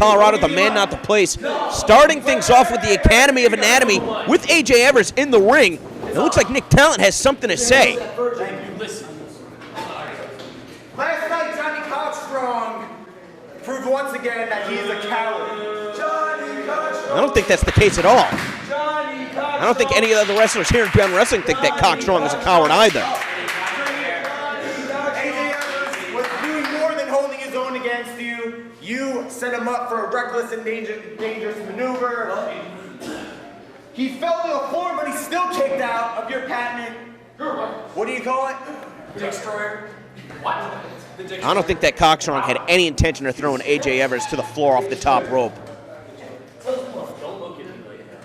Colorado, the man, not the place. Starting things off with the Academy of Anatomy with A.J. Evers in the ring. It looks like Nick Talent has something to say. Last night, Johnny Cockstrong proved once again that he is a coward. I don't think that's the case at all. I don't think any of the wrestlers here in Beyond Wrestling think that Cockstrong is a coward either. A.J. Evers was doing more than holding his own against you. You set him up for a reckless and dangerous maneuver. He fell to the floor, but he's still kicked out of your patented, what do you call it? Destroyer. What? I don't think that Cockstrong had any intention of throwing A.J. Evers to the floor off the top rope.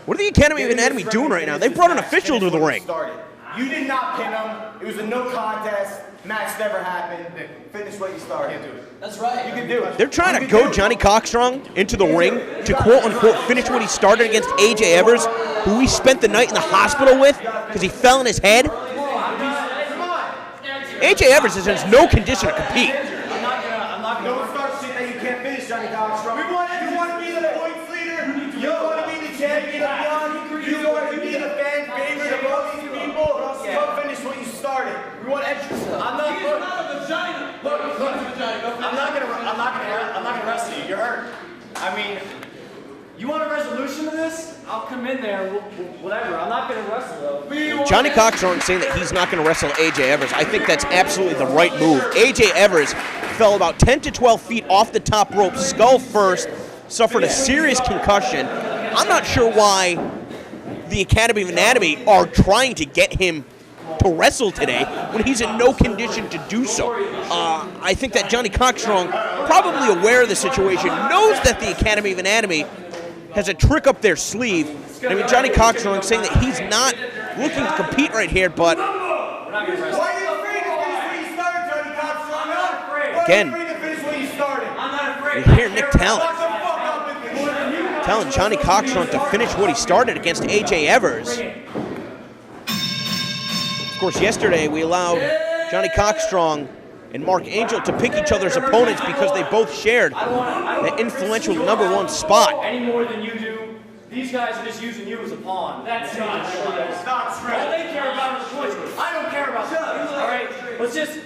What are the Academy of Anatomy doing right now? They brought an official to the ring. You did not pin him. It was a no contest. Match never happened. Finish what you started. That's right. You can do it. They're trying to goad Johnny Cockstrong into the ring to quote-unquote finish what he started against A.J. Evers, who we spent the night in the hospital with because he fell on his head. A.J. Evers is in no condition to compete. I'm not gonna don't start shit that you can't finish, Johnny Cockstrong. You want to be the points leader? You want to be the champion of Beyond? You want to be the fan favorite of all these people? Come finish what you started. We want extra. I'm not a vagina. Look. I'm not gonna wrestle you. You're hurt. I mean, you want a resolution to this? I'll come in there. Whatever. I'm not gonna wrestle though. Johnny Cockstrong saying that he's not going to wrestle A.J. Evers. I think that's absolutely the right move. A.J. Evers fell about 10 to 12 feet off the top rope, skull first, suffered a serious concussion. I'm not sure why the Academy of Anatomy are trying to get him to wrestle today when he's in no condition to do so. I think that Johnny Cockstrong, probably aware of the situation, knows that the Academy of Anatomy has a trick up their sleeve. I mean, Johnny Cockstrong saying that he's not looking to compete right here, but again, you hear Nick Talent telling Johnny Cockstrong to finish what he started against A.J. Evers. Of course, yesterday we allowed Johnny Cockstrong and Mark Angel to pick each other's opponents because they both shared the influential #1 spot. Any more than you do, these guys are just using you as a pawn. That's not true. All they care about is points. I don't care about points. All right, let's just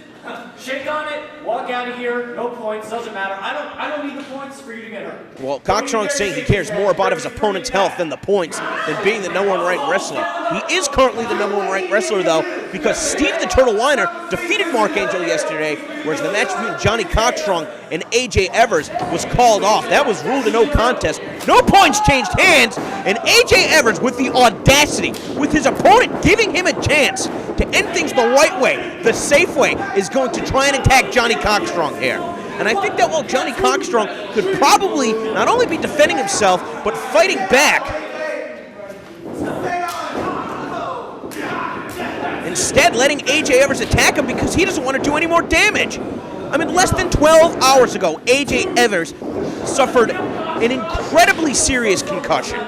shake on it, walk out of here. No points, doesn't matter. I don't need the points for you to get hurt. Well, Cockstrong's saying he cares more about his opponent's health than the points, than being the #1 ranked wrestler. He is currently the #1 ranked wrestler, though, because Steve the Turtle Weiner defeated Mark Angel yesterday, whereas the match between Johnny Cockstrong and A.J. Evers was called off. That was ruled a no contest. No points changed hands, and A.J. Evers, with the audacity, with his opponent giving him a chance to end things the right way, the safe way, is going to try and attack Johnny Cockstrong here. And I think that while Johnny Cockstrong could probably not only be defending himself, but fighting back, instead letting A.J. Evers attack him because he doesn't want to do any more damage. I mean, less than 12 hours ago, A.J. Evers suffered an incredibly serious concussion.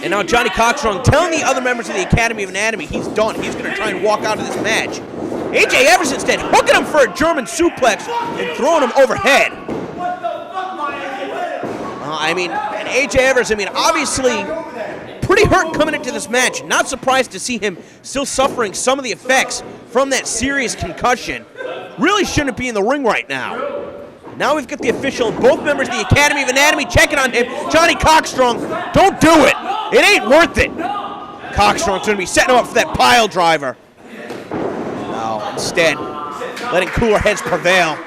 And now Johnny Cockstrong telling the other members of the Academy of Anatomy he's done. He's going to try and walk out of this match. A.J. Evers instead hooking him for a German suplex and throwing him overhead. I mean, and A.J. Evers, obviously pretty hurt coming into this match. Not surprised to see him still suffering some of the effects from that serious concussion. Really shouldn't be in the ring right now. Now we've got the official, both members of the Academy of Anatomy checking on him. Johnny Cockstrong, don't do it. It ain't worth it. Cockstrong's going to be setting him up for that pile driver. No, instead, letting cooler heads prevail.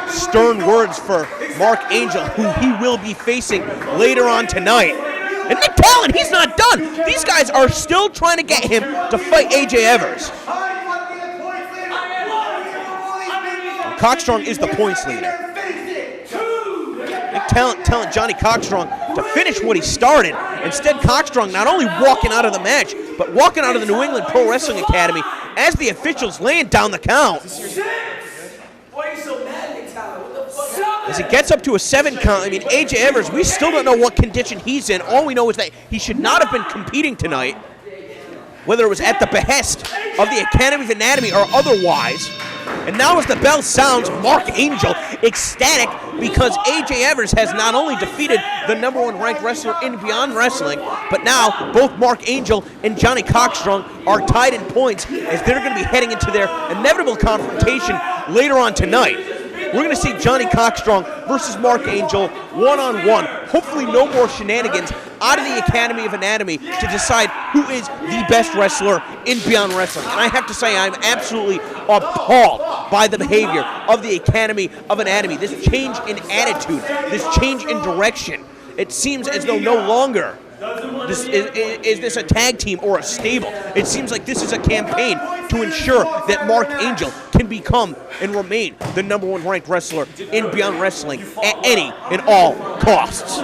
Stern words for Mark Angel, who he will be facing later on tonight. And Nick Talent, he's not done. These guys are still trying to get him to fight A.J. Evers. Cockstrong is the points leader. Nick Talent telling Johnny Cockstrong to finish what he started. Instead, Cockstrong not only walking out of the match, but walking out of the New England Pro Wrestling Academy as the officials laying down the count. Why are you so mad, Nick Talent? What the fuck? As it gets up to a 7 count, A.J. Evers, we still don't know what condition he's in. All we know is that he should not have been competing tonight, whether it was at the behest of the Academy of Anatomy or otherwise. And now as the bell sounds, Mark Angel ecstatic because AJ Evers has not only defeated the #1 ranked wrestler in Beyond Wrestling, but now both Mark Angel and Johnny Cockstrong are tied in points as they're going to be heading into their inevitable confrontation later on tonight. We're going to see Johnny Cockstrong versus Mark Angel one-on-one. Hopefully no more shenanigans out of the Academy of Anatomy to decide who is the best wrestler in Beyond Wrestling. And I have to say, I'm absolutely appalled by the behavior of the Academy of Anatomy. This change in attitude, this change in direction. It seems as though no longer is this a tag team or a stable. It seems like this is a campaign to ensure that Mark Angel can become and remain the #1 ranked wrestler in Beyond Wrestling at any and all costs.